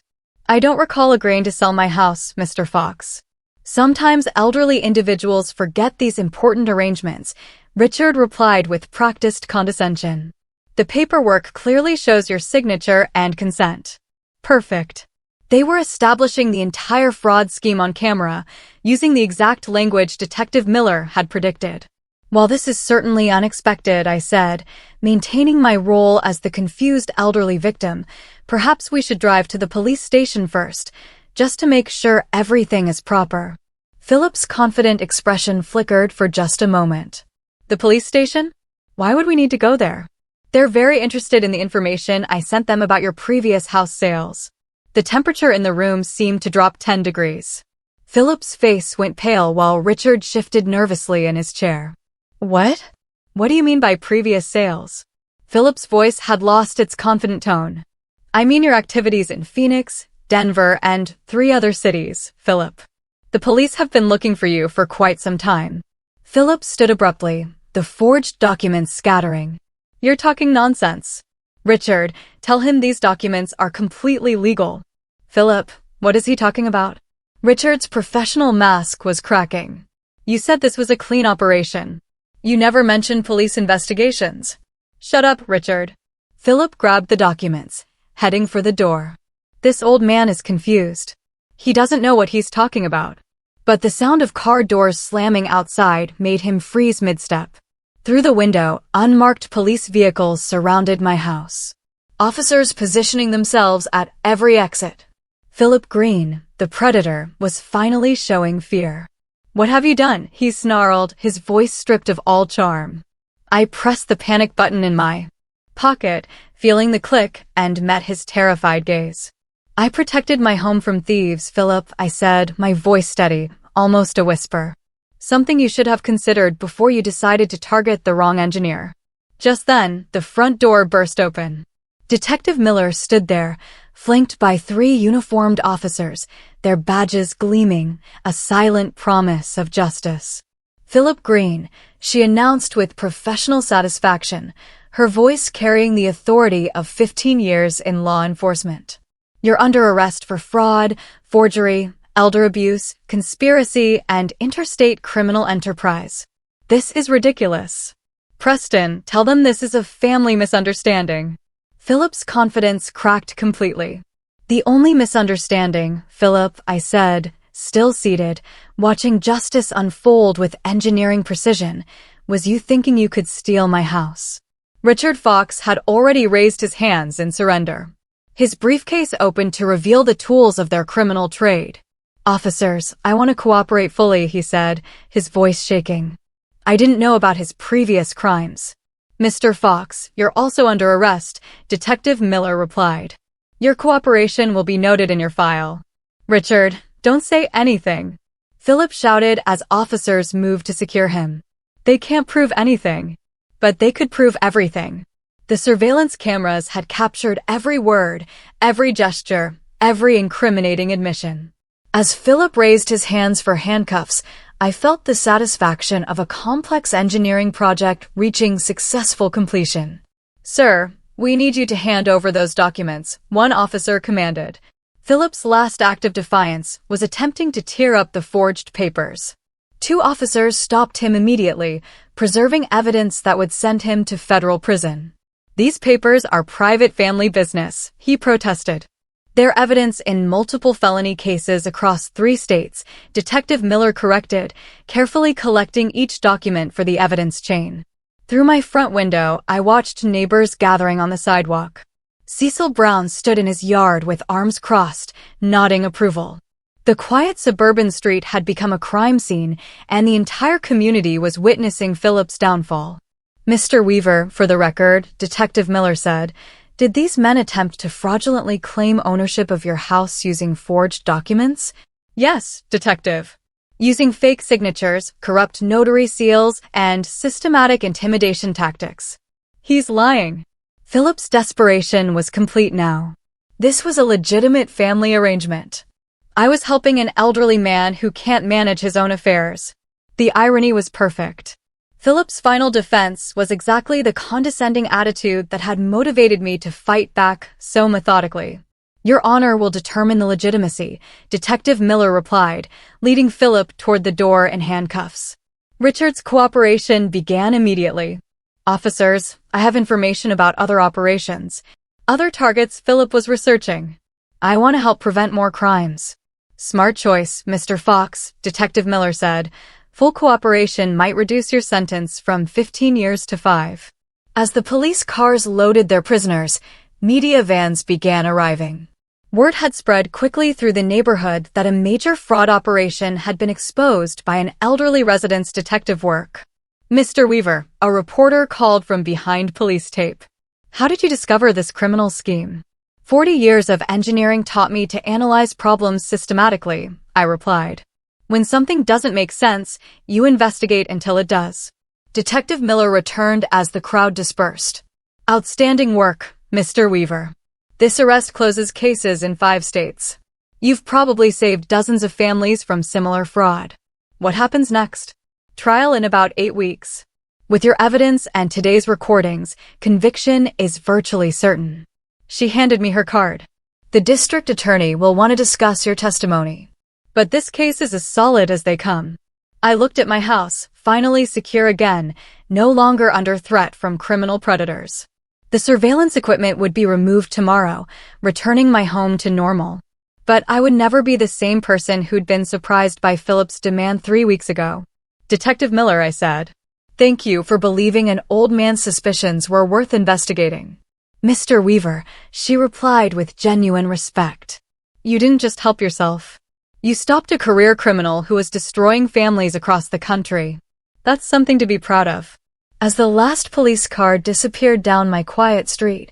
I don't recall agreeing to sell my house, Mr. Fox. Sometimes elderly individuals forget these important arrangements, Richard replied with practiced condescension. The paperwork clearly shows your signature and consent. Perfect. They were establishing the entire fraud scheme on camera, using the exact language Detective Miller had predicted. While this is certainly unexpected, I said, maintaining my role as the confused elderly victim, perhaps we should drive to the police station first, just to make sure everything is proper. Philip's confident expression flickered for just a moment. The police station? Why would we need to go there? They're very interested in the information I sent them about your previous house sales. The temperature in the room seemed to drop 10 degrees. Philip's face went pale while Richard shifted nervously in his chair. What? What do you mean by previous sales? Philip's voice had lost its confident tone. I mean your activities in Phoenix, Denver, and 3 other cities, Philip. The police have been looking for you for quite some time. Philip stood abruptly, the forged documents scattering. You're talking nonsense. Richard, tell him these documents are completely legal. Philip, what is he talking about? Richard's professional mask was cracking. You said this was a clean operation. You never mentioned police investigations. Shut up, Richard. Philip grabbed the documents, heading for the door. This old man is confused. He doesn't know what he's talking about. But the sound of car doors slamming outside made him freeze mid-step. Through the window, unmarked police vehicles surrounded my house. Officers positioning themselves at every exit. Philip Green, the predator, was finally showing fear. What have you done? He snarled, his voice stripped of all charm. I pressed the panic button in my pocket, feeling the click, and met his terrified gaze. I protected my home from thieves, Philip, I said, my voice steady, almost a whisper. Something you should have considered before you decided to target the wrong engineer. Just then, the front door burst open. Detective Miller stood there, flanked by 3 uniformed officers, their badges gleaming, a silent promise of justice. Philip Green, she announced with professional satisfaction, her voice carrying the authority of 15 years in law enforcement. You're under arrest for fraud, forgery, elder abuse, conspiracy, and interstate criminal enterprise. This is ridiculous. Preston, tell them this is a family misunderstanding. Philip's confidence cracked completely. The only misunderstanding, Philip, I said, still seated, watching justice unfold with engineering precision, was you thinking you could steal my house. Richard Fox had already raised his hands in surrender. His briefcase opened to reveal the tools of their criminal trade. Officers, I want to cooperate fully, he said, his voice shaking. I didn't know about his previous crimes. Mr. Fox, you're also under arrest, Detective Miller replied. Your cooperation will be noted in your file. Richard, don't say anything. Philip shouted as officers moved to secure him. They can't prove anything. But they could prove everything. The surveillance cameras had captured every word, every gesture, every incriminating admission. As Philip raised his hands for handcuffs, I felt the satisfaction of a complex engineering project reaching successful completion. Sir, we need you to hand over those documents, one officer commanded. Philip's last act of defiance was attempting to tear up the forged papers. 2 officers stopped him immediately, preserving evidence that would send him to federal prison. These papers are private family business, he protested. Their evidence in multiple felony cases across 3 states, Detective Miller corrected, carefully collecting each document for the evidence chain. Through my front window, I watched neighbors gathering on the sidewalk. Cecil Brown stood in his yard with arms crossed, nodding approval. The quiet suburban street had become a crime scene, and the entire community was witnessing Philip's downfall. Mr. Weaver, for the record, Detective Miller said, did these men attempt to fraudulently claim ownership of your house using forged documents? Yes, Detective. Using fake signatures, corrupt notary seals, and systematic intimidation tactics. He's lying. Philip's desperation was complete now. This was a legitimate family arrangement. I was helping an elderly man who can't manage his own affairs. The irony was perfect. Philip's final defense was exactly the condescending attitude that had motivated me to fight back so methodically. "Your honor will determine the legitimacy," Detective Miller replied, leading Philip toward the door in handcuffs. Richard's cooperation began immediately. "Officers, I have information about other operations. Other targets Philip was researching. I want to help prevent more crimes." "Smart choice, Mr. Fox," Detective Miller said. "Full cooperation might reduce your sentence from 15 years to 5. As the police cars loaded their prisoners, media vans began arriving. Word had spread quickly through the neighborhood that a major fraud operation had been exposed by an elderly resident's detective work. "Mr. Weaver," a reporter called from behind police tape. "How did you discover this criminal scheme?" 40 years of engineering taught me to analyze problems systematically," I replied. "When something doesn't make sense, you investigate until it does." Detective Miller returned as the crowd dispersed. "Outstanding work, Mr. Weaver. This arrest closes cases in 5 states. You've probably saved dozens of families from similar fraud. What happens next?" "Trial in about 8 weeks. With your evidence and today's recordings, conviction is virtually certain." She handed me her card. "The district attorney will want to discuss your testimony. But this case is as solid as they come." I looked at my house, finally secure again, no longer under threat from criminal predators. The surveillance equipment would be removed tomorrow, returning my home to normal. But I would never be the same person who'd been surprised by Philip's demand 3 weeks ago. "Detective Miller," I said, "thank you for believing an old man's suspicions were worth investigating." "Mr. Weaver," she replied with genuine respect. "You didn't just help yourself. You stopped a career criminal who was destroying families across the country. That's something to be proud of." As the last police car disappeared down my quiet street,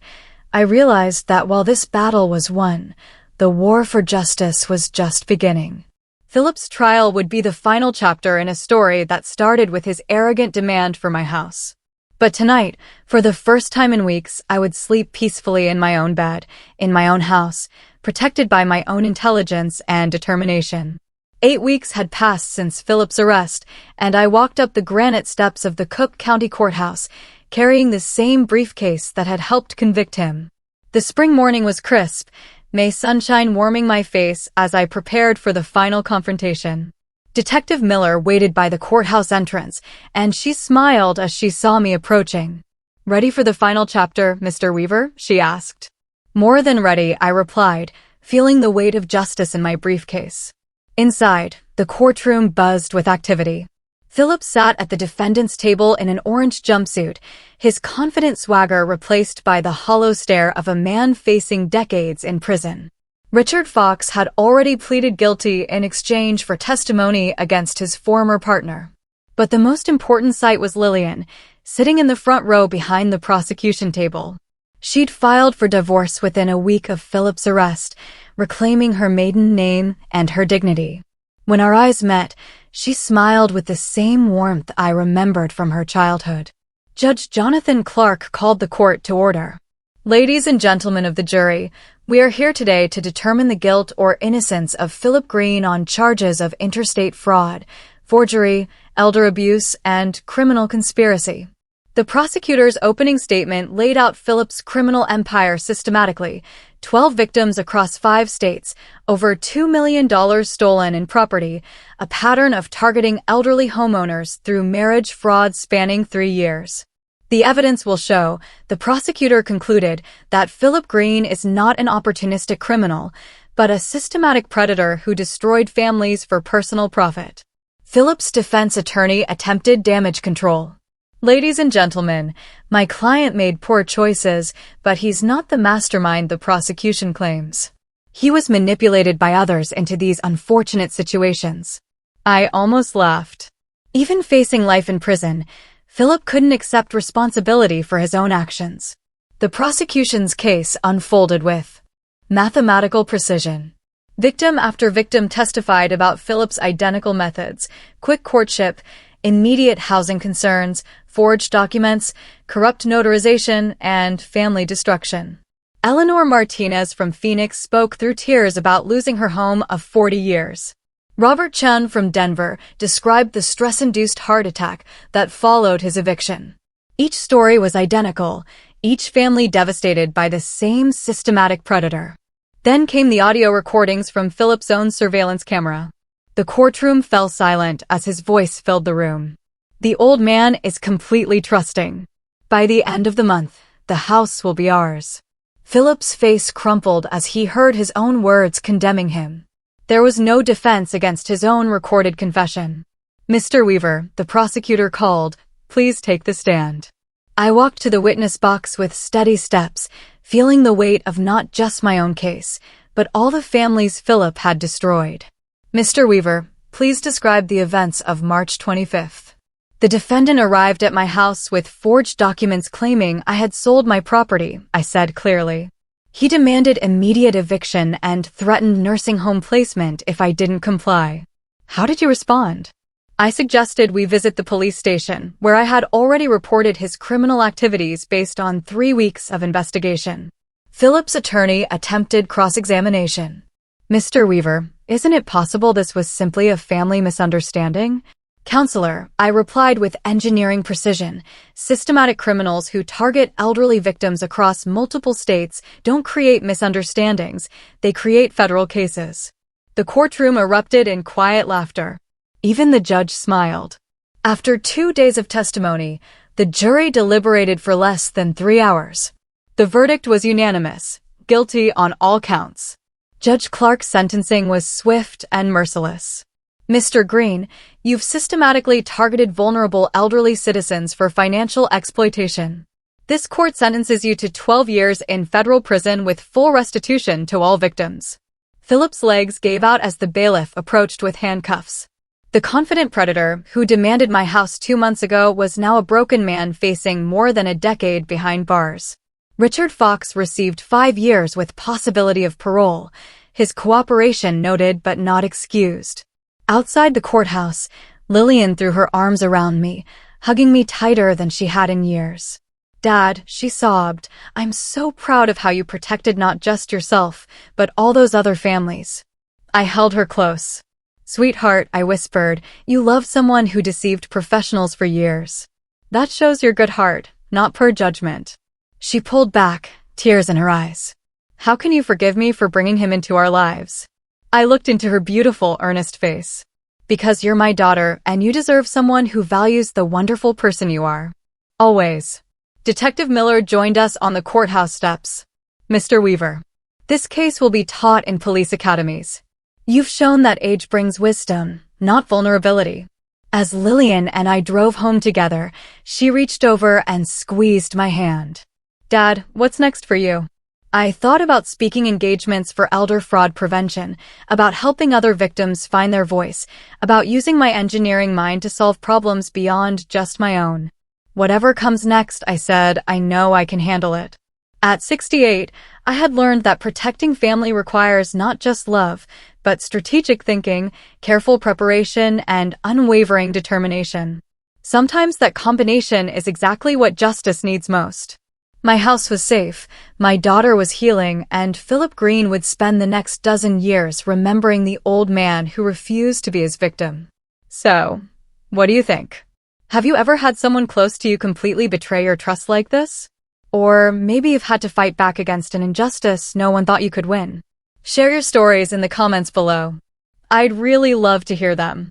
I realized that while this battle was won, the war for justice was just beginning. Philip's trial would be the final chapter in a story that started with his arrogant demand for my house. But tonight, for the first time in weeks, I would sleep peacefully in my own bed, in my own house, protected by my own intelligence and determination. 8 weeks had passed since Philip's arrest, and I walked up the granite steps of the Cook County Courthouse, carrying the same briefcase that had helped convict him. The spring morning was crisp, May sunshine warming my face as I prepared for the final confrontation. Detective Miller waited by the courthouse entrance, and she smiled as she saw me approaching. "Ready for the final chapter, Mr. Weaver?" she asked. "More than ready," I replied, feeling the weight of justice in my briefcase. Inside, the courtroom buzzed with activity. Philip sat at the defendant's table in an orange jumpsuit, his confident swagger replaced by the hollow stare of a man facing decades in prison. Richard Fox had already pleaded guilty in exchange for testimony against his former partner. But the most important sight was Lillian, sitting in the front row behind the prosecution table. She'd filed for divorce within a week of Philip's arrest, reclaiming her maiden name and her dignity. When our eyes met, she smiled with the same warmth I remembered from her childhood. Judge Jonathan Clark called the court to order. "Ladies and gentlemen of the jury, we are here today to determine the guilt or innocence of Philip Green on charges of interstate fraud, forgery, elder abuse, and criminal conspiracy." The prosecutor's opening statement laid out Philip's criminal empire systematically: 12 victims across 5 states, over $2 million stolen in property, a pattern of targeting elderly homeowners through marriage fraud spanning 3 years. "The evidence will show," the prosecutor concluded, "that Philip Green is not an opportunistic criminal, but a systematic predator who destroyed families for personal profit." Philip's defense attorney attempted damage control. "Ladies and gentlemen, my client made poor choices, but he's not the mastermind the prosecution claims. He was manipulated by others into these unfortunate situations." I almost laughed. Even facing life in prison, Philip couldn't accept responsibility for his own actions. The prosecution's case unfolded with mathematical precision. Victim after victim testified about Philip's identical methods: quick courtship, immediate housing concerns, forged documents, corrupt notarization, and family destruction. Eleanor Martinez from Phoenix spoke through tears about losing her home of 40 years. Robert Chen from Denver described the stress-induced heart attack that followed his eviction. Each story was identical, each family devastated by the same systematic predator. Then came the audio recordings from Philip's own surveillance camera. The courtroom fell silent as his voice filled the room. The old man is completely trusting. By the end of the month, the house will be ours. Philip's face crumpled as he heard his own words condemning him. There was no defense against his own recorded confession. "Mr. Weaver," the prosecutor called, "please take the stand." I walked to the witness box with steady steps, feeling the weight of not just my own case, but all the families Philip had destroyed. "Mr. Weaver, please describe the events of March 25th. The defendant arrived at my house with forged documents claiming I had sold my property, I said clearly. He demanded immediate eviction and threatened nursing home placement if I didn't comply. How did you respond? I suggested we visit the police station, where I had already reported his criminal activities based on 3 weeks of investigation. Philip's attorney attempted cross-examination. "Mr. Weaver, isn't it possible this was simply a family misunderstanding?" "Counselor," I replied with engineering precision, "systematic criminals who target elderly victims across multiple states don't create misunderstandings, they create federal cases." The courtroom erupted in quiet laughter. Even the judge smiled. After 2 days of testimony, the jury deliberated for less than 3 hours. The verdict was unanimous, guilty on all counts. Judge Clark's sentencing was swift and merciless. "Mr. Green, you've systematically targeted vulnerable elderly citizens for financial exploitation. This court sentences you to 12 years in federal prison with full restitution to all victims." Philip's legs gave out as the bailiff approached with handcuffs. The confident predator, who demanded my house 2 months ago, was now a broken man facing more than a decade behind bars. Richard Fox received 5 years with possibility of parole, his cooperation noted but not excused. Outside the courthouse, Lillian threw her arms around me, hugging me tighter than she had in years. "Dad," she sobbed, "I'm so proud of how you protected not just yourself, but all those other families." I held her close. "Sweetheart," I whispered, "you love someone who deceived professionals for years. That shows your good heart, not poor judgment." She pulled back, tears in her eyes. "How can you forgive me for bringing him into our lives?" I looked into her beautiful, earnest face. "Because you're my daughter, and you deserve someone who values the wonderful person you are. Always." Detective Miller joined us on the courthouse steps. "Mr. Weaver, this case will be taught in police academies. You've shown that age brings wisdom, not vulnerability." As Lillian and I drove home together, she reached over and squeezed my hand. "Dad, what's next for you?" I thought about speaking engagements for elder fraud prevention, about helping other victims find their voice, about using my engineering mind to solve problems beyond just my own. "Whatever comes next," I said, "I know I can handle it." At 68, I had learned that protecting family requires not just love, but strategic thinking, careful preparation, and unwavering determination. Sometimes that combination is exactly what justice needs most. My house was safe, my daughter was healing, and Philip Green would spend the next dozen years remembering the old man who refused to be his victim. So, what do you think? Have you ever had someone close to you completely betray your trust like this? Or maybe you've had to fight back against an injustice no one thought you could win. Share your stories in the comments below. I'd really love to hear them.